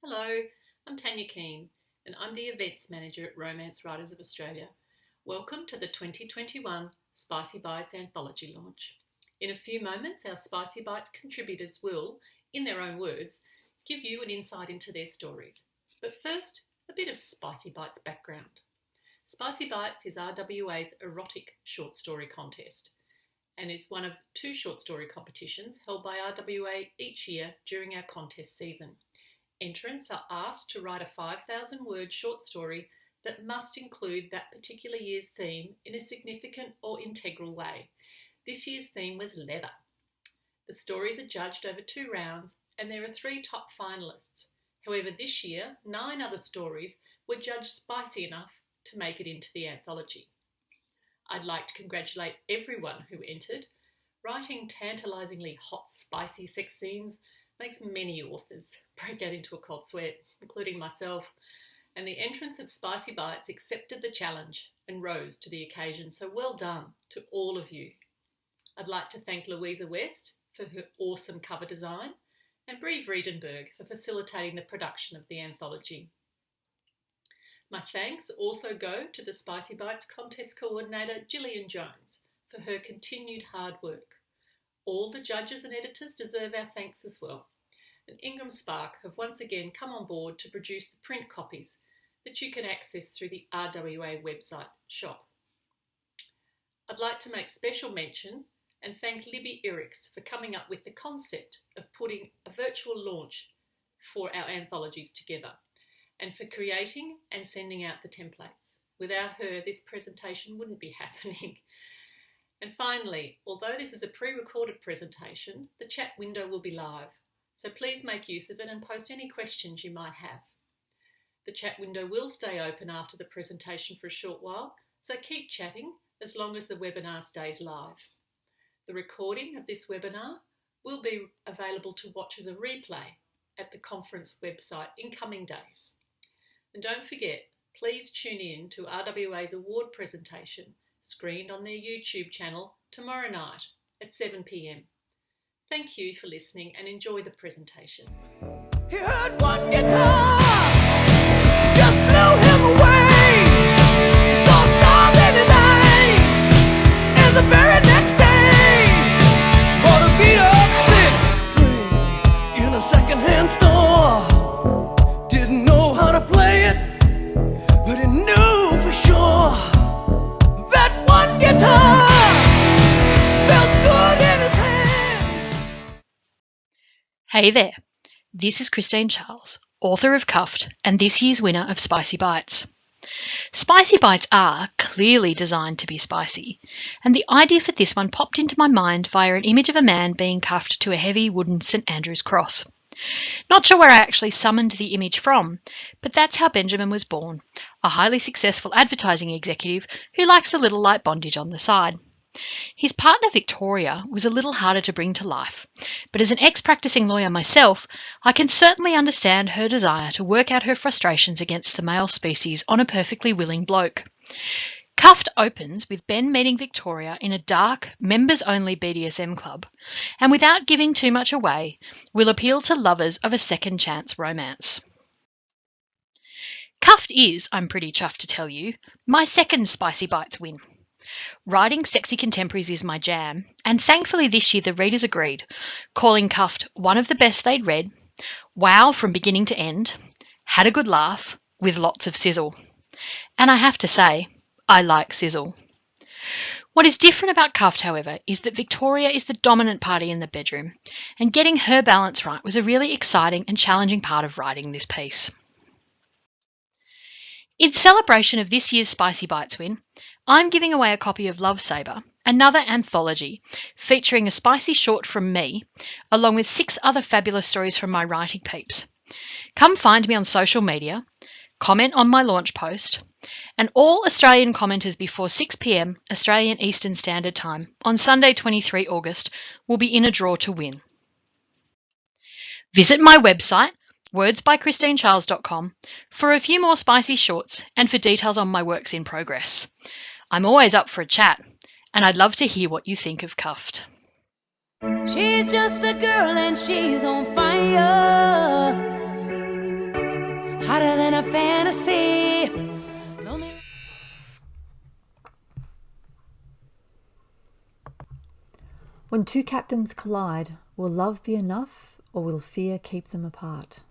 Hello, I'm Tanya Keane and I'm the Events Manager at Romance Writers of Australia. Welcome to the 2021 Spicy Bites Anthology launch. In a few moments, our Spicy Bites contributors will, in their own words, give you an insight into their stories. But first, a bit of Spicy Bites background. Spicy Bites is RWA's erotic short story contest, and it's one of two short story competitions held by RWA each year during our contest season. Entrants are asked to write a 5,000-word short story that must include that particular year's theme in a significant or integral way. This year's theme was leather. The stories are judged over 2 rounds and there are 3 top finalists. However, this year, 9 other stories were judged spicy enough to make it into the anthology. I'd like to congratulate everyone who entered. Writing tantalisingly hot, spicy sex scenes makes many authors break out into a cold sweat, including myself, and the entrants of Spicy Bites accepted the challenge and rose to the occasion, so well done to all of you. I'd like to thank Louisa West for her awesome cover design and Bree Vredenberg for facilitating the production of the anthology. My thanks also go to the Spicy Bites contest coordinator Gillian Jones for her continued hard work. All the judges and editors deserve our thanks as well. And Ingram Spark have once again come on board to produce the print copies that you can access through the RWA website shop. I'd like to make special mention and thank Libby Eriks for coming up with the concept of putting a virtual launch for our anthologies together and for creating and sending out the templates. Without her, this presentation wouldn't be happening. And finally, although this is a pre-recorded presentation, the chat window will be live, so please make use of it and post any questions you might have. The chat window will stay open after the presentation for a short while, so keep chatting as long as the webinar stays live. The recording of this webinar will be available to watch as a replay at the conference website in coming days. And don't forget, please tune in to RWA's award presentation screened on their YouTube channel tomorrow night at 7 p.m. Thank you for listening and enjoy the presentation. He heard one guitar, just blew him away. He saw stars in his eyes, and the very next day, bought a beat-up 6-string in a second-hand store. Didn't know how to play it, but he knew for sure that one guitar felt good in his hand. Hey there, this is Christine Charles, author of Cuffed and this year's winner of Spicy Bites. Spicy Bites are clearly designed to be spicy, and the idea for this one popped into my mind via an image of a man being cuffed to a heavy wooden St Andrew's cross. Not sure where I actually summoned the image from, but that's how Benjamin was born, a highly successful advertising executive who likes a little light bondage on the side. His partner Victoria was a little harder to bring to life, but as an ex-practising lawyer myself, I can certainly understand her desire to work out her frustrations against the male species on a perfectly willing bloke. Cuffed opens with Ben meeting Victoria in a dark, members-only BDSM club, and without giving too much away, will appeal to lovers of a second-chance romance. Cuffed is, I'm pretty chuffed to tell you, my second Spicy Bites win. Writing sexy contemporaries is my jam, and thankfully this year the readers agreed, calling Cuffed one of the best they'd read, wow from beginning to end, had a good laugh, with lots of sizzle. And I have to say, I like sizzle. What is different about Cuffed, however, is that Victoria is the dominant party in the bedroom, and getting her balance right was a really exciting and challenging part of writing this piece. In celebration of this year's Spicy Bites win, I'm giving away a copy of Love Sabre, another anthology featuring a spicy short from me, along with 6 other fabulous stories from my writing peeps. Come find me on social media, comment on my launch post, and all Australian commenters before 6 p.m. Australian Eastern Standard Time on Sunday 23 August will be in a draw to win. Visit my website, wordsbychristinecharles.com, for a few more spicy shorts and for details on my works in progress. I'm always up for a chat, and I'd love to hear what you think of Cuffed. She's just a girl and she's on fire. hotter than a fantasy. When two captains collide, will love be enough or will fear keep them apart?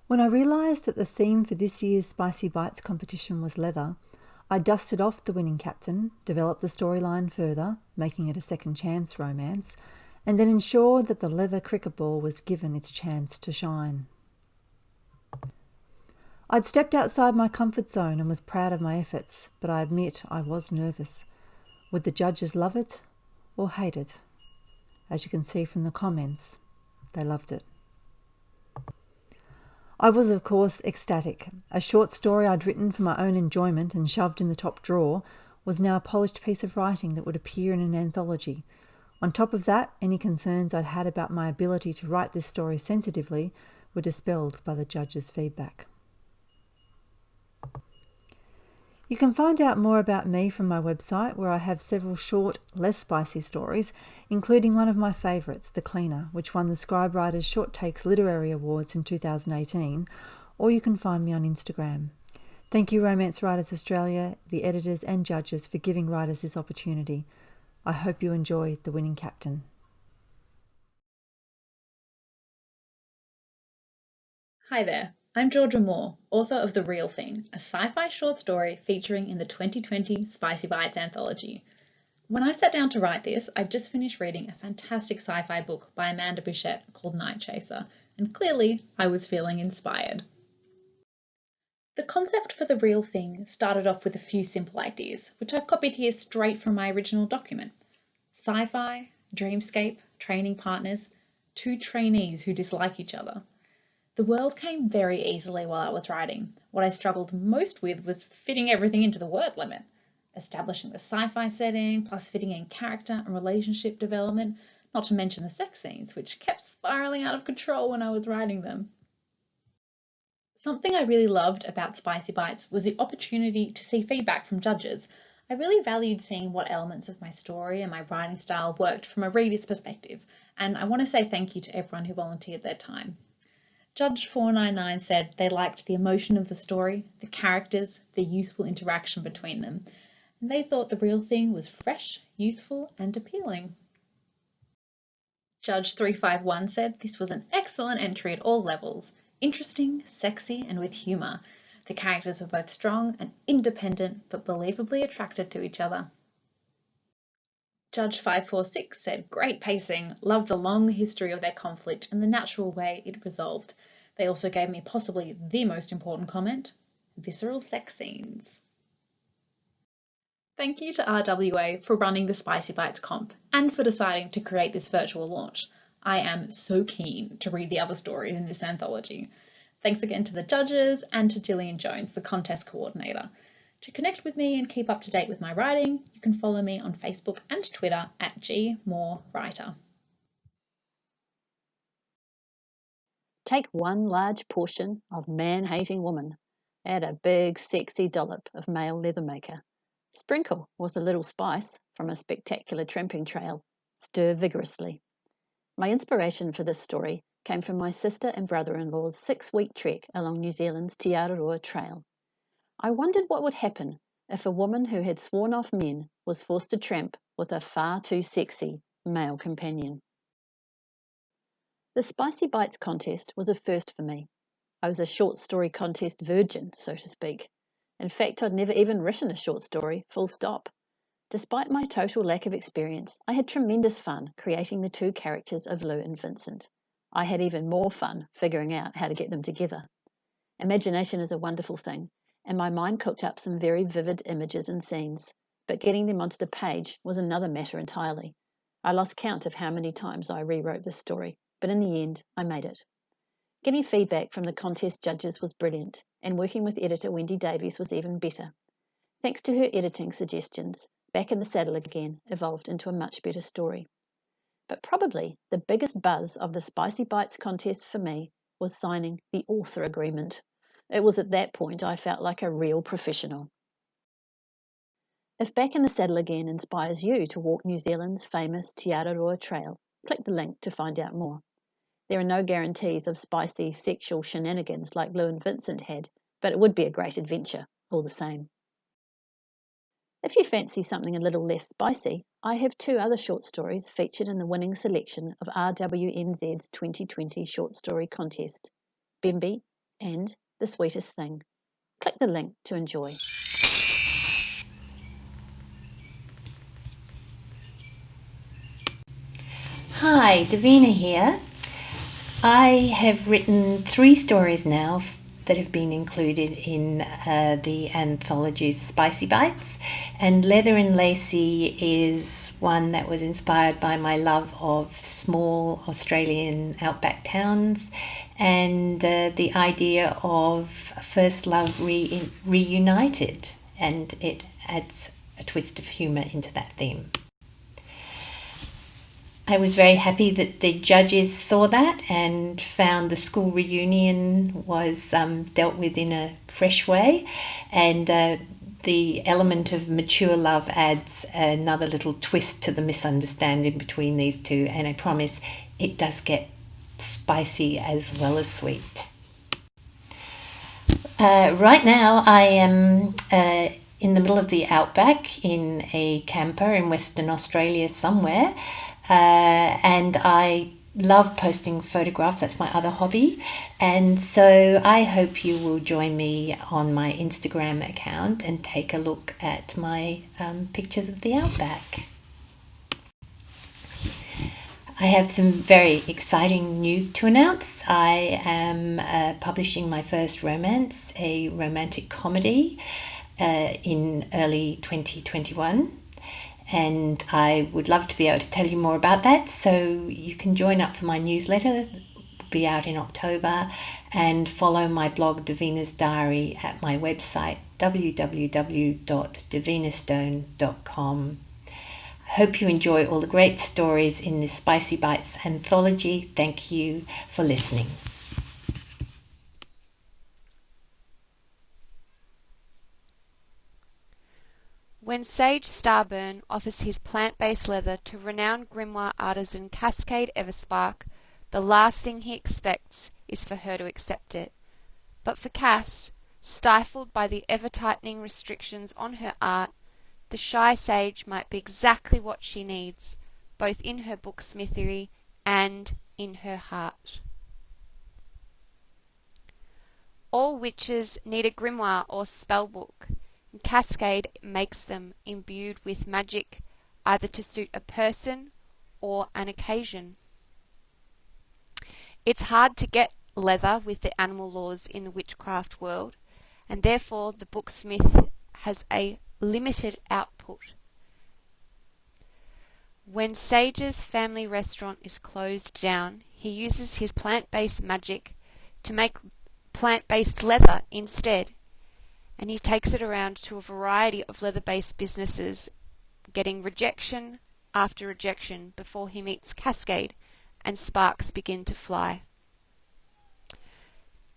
When I realised that the theme for this year's Spicy Bites competition was leather, I dusted off the winning captain, developed the storyline further, making it a second chance romance, and then ensured that the leather cricket ball was given its chance to shine. I'd stepped outside my comfort zone and was proud of my efforts, but I admit I was nervous. Would the judges love it or hate it? As you can see from the comments, they loved it. I was, of course, ecstatic. A short story I'd written for my own enjoyment and shoved in the top drawer was now a polished piece of writing that would appear in an anthology. On top of that, any concerns I'd had about my ability to write this story sensitively were dispelled by the judges' feedback. You can find out more about me from my website, where I have several short, less spicy stories, including one of my favourites, The Cleaner, which won the Scribewriters Short Takes Literary Awards in 2018, or you can find me on Instagram. Thank you, Romance Writers Australia, the editors and judges, for giving writers this opportunity. I hope you enjoy The Winning Captain. Hi there, I'm Georgia Moore, author of The Real Thing, a sci-fi short story featuring in the 2020 Spicy Bites anthology. When I sat down to write this, I'd just finished reading a fantastic sci-fi book by Amanda Bouchette called Night Chaser, and clearly I was feeling inspired. The concept for The Real Thing started off with a few simple ideas, which I've copied here straight from my original document. Sci-fi, dreamscape, training partners, two trainees who dislike each other. The world came very easily while I was writing. What I struggled most with was fitting everything into the word limit. Establishing the sci-fi setting, plus fitting in character and relationship development, not to mention the sex scenes, which kept spiraling out of control when I was writing them. Something I really loved about Spicy Bites was the opportunity to see feedback from judges. I really valued seeing what elements of my story and my writing style worked from a reader's perspective, and I want to say thank you to everyone who volunteered their time. Judge 499 said they liked the emotion of the story, the characters, the youthful interaction between them, and they thought The Real Thing was fresh, youthful, and appealing. Judge 351 said this was an excellent entry at all levels, interesting, sexy, and with humour. The characters were both strong and independent, but believably attracted to each other. Judge 546 said, great pacing, loved the long history of their conflict and the natural way it resolved. They also gave me possibly the most important comment, visceral sex scenes. Thank you to RWA for running the Spicy Bites comp and for deciding to create this virtual launch. I am so keen to read the other stories in this anthology. Thanks again to the judges and to Gillian Jones, the contest coordinator. To connect with me and keep up to date with my writing, you can follow me on Facebook and Twitter at gmoorewriter. Take one large portion of man-hating woman. Add a big, sexy dollop of male leather-maker. Sprinkle with a little spice from a spectacular tramping trail. Stir vigorously. My inspiration for this story came from my sister and brother-in-law's 6-week trek along New Zealand's Te Araroa Trail. I wondered what would happen if a woman who had sworn off men was forced to tramp with a far too sexy male companion. The Spicy Bites contest was a first for me. I was a short story contest virgin, so to speak. In fact, I'd never even written a short story, full stop. Despite my total lack of experience, I had tremendous fun creating the two characters of Lou and Vincent. I had even more fun figuring out how to get them together. Imagination is a wonderful thing, and my mind cooked up some very vivid images and scenes, but getting them onto the page was another matter entirely. I lost count of how many times I rewrote this story, but in the end, I made it. Getting feedback from the contest judges was brilliant, and working with editor Wendy Davies was even better. Thanks to her editing suggestions, Back in the Saddle Again evolved into a much better story. But probably the biggest buzz of the Spicy Bites contest for me was signing the author agreement. It was at that point I felt like a real professional. If Back in the Saddle Again inspires you to walk New Zealand's famous Te Araroa Trail, click the link to find out more. There are no guarantees of spicy sexual shenanigans like Lou and Vincent had, but it would be a great adventure all the same. If you fancy something a little less spicy, I have 2 other short stories featured in the winning selection of RWNZ's 2020 short story contest, Bimby and The Sweetest Thing. Click the link to enjoy. Hi, Davina here. I have written 3 stories now that have been included in the anthology's Spicy Bites, and Leather and Lacey is one that was inspired by my love of small Australian outback towns and the idea of first love reunited, and it adds a twist of humour into that theme. I was very happy that the judges saw that and found the school reunion was dealt with in a fresh way, and the element of mature love adds another little twist to the misunderstanding between these two, and I promise it does get spicy as well as sweet. Right now I am in the middle of the outback in a camper in Western Australia somewhere, and I love posting photographs. That's my other hobby, and so I hope you will join me on my Instagram account and take a look at my pictures of the outback. I have some very exciting news to announce. I am publishing my first romance, a romantic comedy, in early 2021. And I would love to be able to tell you more about that, so you can join up for my newsletter. It will be out in October, and follow my blog Davina's Diary at my website www.davinastone.com. Hope you enjoy all the great stories in this Spicy Bites anthology. Thank you for listening. When Sage Starburn offers his plant-based leather to renowned grimoire artisan Cascade Everspark, the last thing he expects is for her to accept it. But for Cass, stifled by the ever-tightening restrictions on her art, the shy sage might be exactly what she needs, both in her booksmithery and in her heart. All witches need a grimoire or spellbook, and Cascade makes them imbued with magic, either to suit a person or an occasion. It's hard to get leather with the animal laws in the witchcraft world, and therefore the booksmith has a limited output. When Sage's family restaurant is closed down, he uses his plant-based magic to make plant-based leather instead, and he takes it around to a variety of leather-based businesses, getting rejection after rejection before he meets Cascade and sparks begin to fly.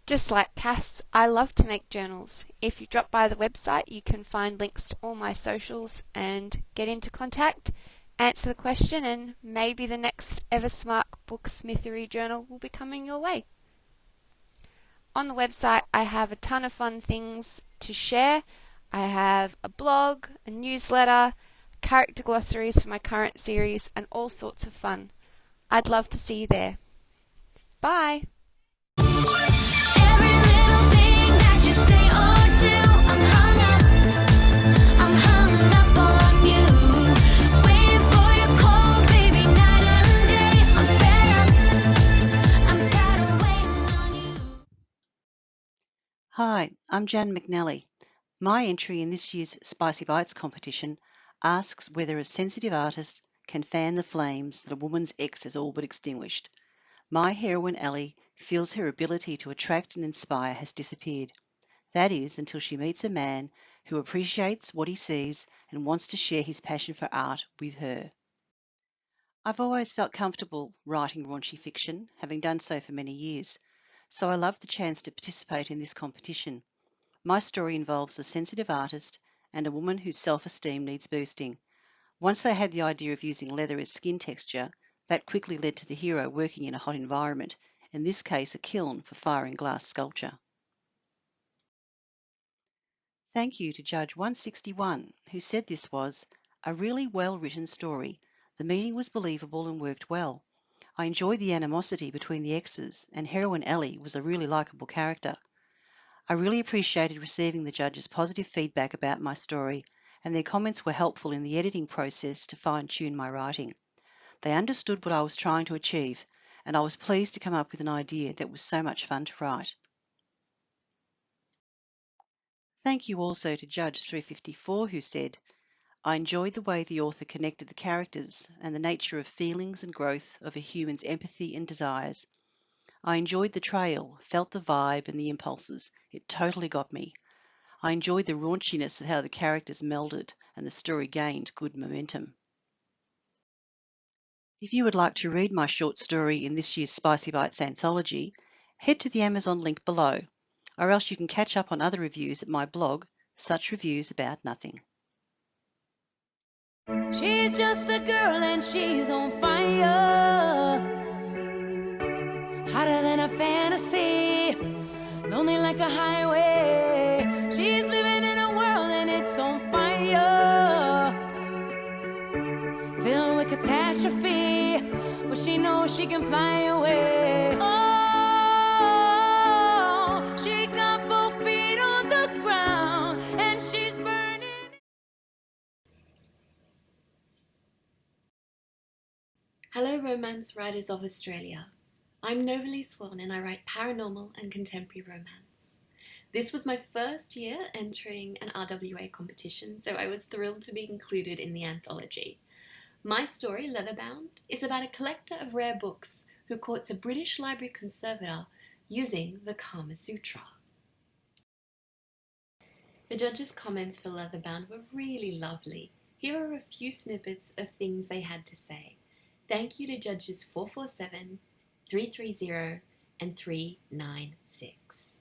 Just like Cass, I love to make journals. If you drop by the website, you can find links to all my socials and get into contact, answer the question, and maybe the next Everspark Booksmithery journal will be coming your way. On the website, I have a ton of fun things to share. I have a blog, a newsletter, character glossaries for my current series, and all sorts of fun. I'd love to see you there. Bye! Every little thing that you say or do, I'm hung up on you. Waiting for your call, baby, night and day. I'm fed up, I'm tired of waiting on you. Hi, I'm Jan McNally. My entry in this year's Spicy Bites competition asks whether a sensitive artist can fan the flames that a woman's ex has all but extinguished. My heroine Ellie feels her ability to attract and inspire has disappeared. That is, until she meets a man who appreciates what he sees and wants to share his passion for art with her. I've always felt comfortable writing raunchy fiction, having done so for many years, so I love the chance to participate in this competition. My story involves a sensitive artist and a woman whose self-esteem needs boosting. Once they had the idea of using leather as skin texture, That quickly led to the hero working in a hot environment, in this case a kiln for firing glass sculpture. Thank you to Judge 161, who said this was a really well-written story. The meaning was believable and worked well. I enjoyed the animosity between the exes, and heroine Ellie was a really likeable character. I really appreciated receiving the judges' positive feedback about my story, and their comments were helpful in the editing process to fine-tune my writing. They understood what I was trying to achieve, and I was pleased to come up with an idea that was so much fun to write. Thank you also to Judge 354, who said, I enjoyed the way the author connected the characters and the nature of feelings and growth of a human's empathy and desires. I enjoyed the trail, felt the vibe and the impulses. It totally got me. I enjoyed the raunchiness of how the characters melded and the story gained good momentum. If you would like to read my short story in this year's Spicy Bites anthology, head to the Amazon link below, or else you can catch up on other reviews at my blog, Such Reviews About Nothing. She's just a girl and she's on fire, hotter than a fantasy, lonely like a highway. She's living in a world and it's on fire, filled with catastrophe, but she knows she can fly away. Oh, she got both feet on the ground and she's burning. Hello Romance Writers of Australia. I'm Novalee Swan and I write paranormal and contemporary romance. This was my first year entering an RWA competition, so I was thrilled to be included in the anthology. My story, Leatherbound, is about a collector of rare books who courts a British library conservator using the Kama Sutra. The judges' comments for Leatherbound were really lovely. Here are a few snippets of things they had to say. Thank you to judges 447, 330, and 396.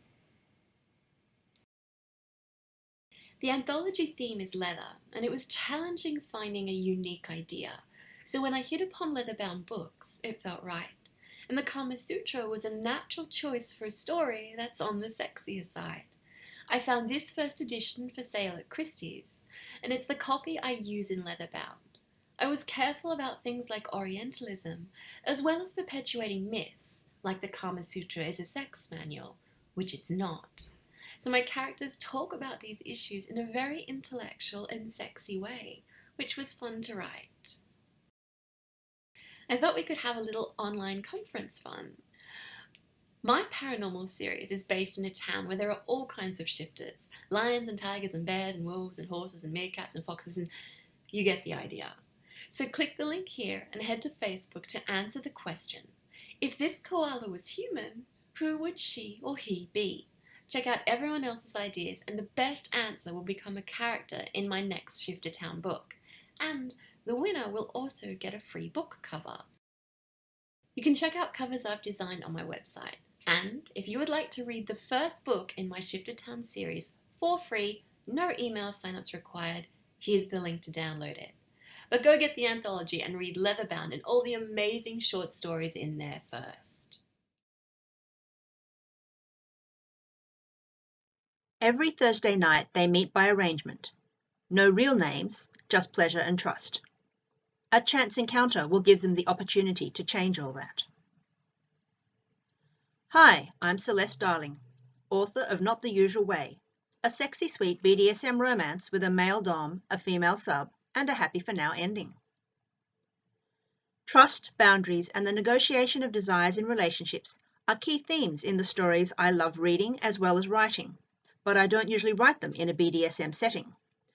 The anthology theme is leather, and it was challenging finding a unique idea. So when I hit upon leather-bound books, it felt right. And the Kama Sutra was a natural choice for a story that's on the sexier side. I found this first edition for sale at Christie's, and it's the copy I use in leather-bound. I was careful about things like Orientalism, as well as perpetuating myths, like the Kama Sutra is a sex manual, which it's not. So my characters talk about these issues in a very intellectual and sexy way, which was fun to write. I thought we could have a little online conference fun. My paranormal series is based in a town where there are all kinds of shifters, lions and tigers and bears and wolves and horses and meerkats and foxes, and you get the idea. So click the link here and head to Facebook to answer the question, if this koala was human, who would she or he be? Check out everyone else's ideas and the best answer will become a character in my next Shifter Town book. And the winner will also get a free book cover. You can check out covers I've designed on my website. And if you would like to read the first book in my Shifter Town series for free, no email signups required, here's the link to download it. But go get the anthology and read Leatherbound and all the amazing short stories in there first. Every Thursday night they meet by arrangement. No real names, just pleasure and trust. A chance encounter will give them the opportunity to change all that. Hi, I'm Celeste Darling, author of Not the Usual Way, a sexy sweet BDSM romance with a male dom, a female sub, and a happy for now ending. Trust, boundaries, and the negotiation of desires in relationships are key themes in the stories I love reading as well as writing, but I don't usually write them in a BDSM setting,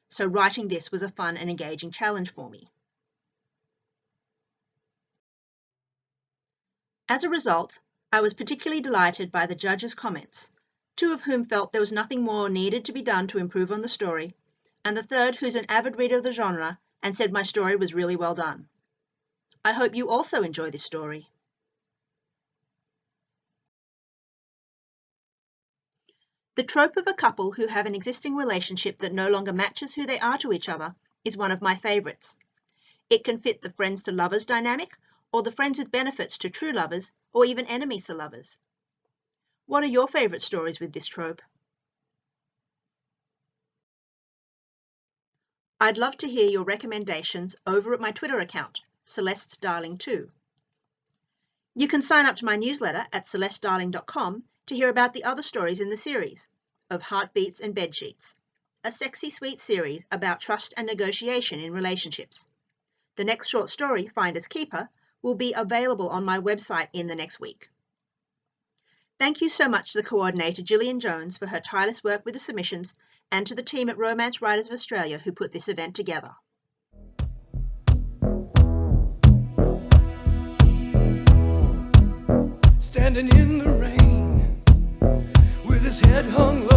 so writing this was a fun and engaging challenge for me. As a result, I was particularly delighted by the judges' comments, two of whom felt there was nothing more needed to be done to improve on the story, and the third who's an avid reader of the genre and said my story was really well done. I hope you also enjoy this story. The trope of a couple who have an existing relationship that no longer matches who they are to each other is one of my favourites. It can fit the friends to lovers dynamic or the friends with benefits to true lovers, or even enemies to lovers? What are your favourite stories with this trope? I'd love to hear your recommendations over at my Twitter account, CelesteDarling2. You can sign up to my newsletter at celestedarling.com to hear about the other stories in the series of Heartbeats and Bedsheets, a sexy sweet series about trust and negotiation in relationships. The next short story, Finder's Keeper, will be available on my website in the next week. Thank you so much to the coordinator Gillian Jones for her tireless work with the submissions, and to the team at Romance Writers of Australia who put this event together. Standing in the rain with his head hung low.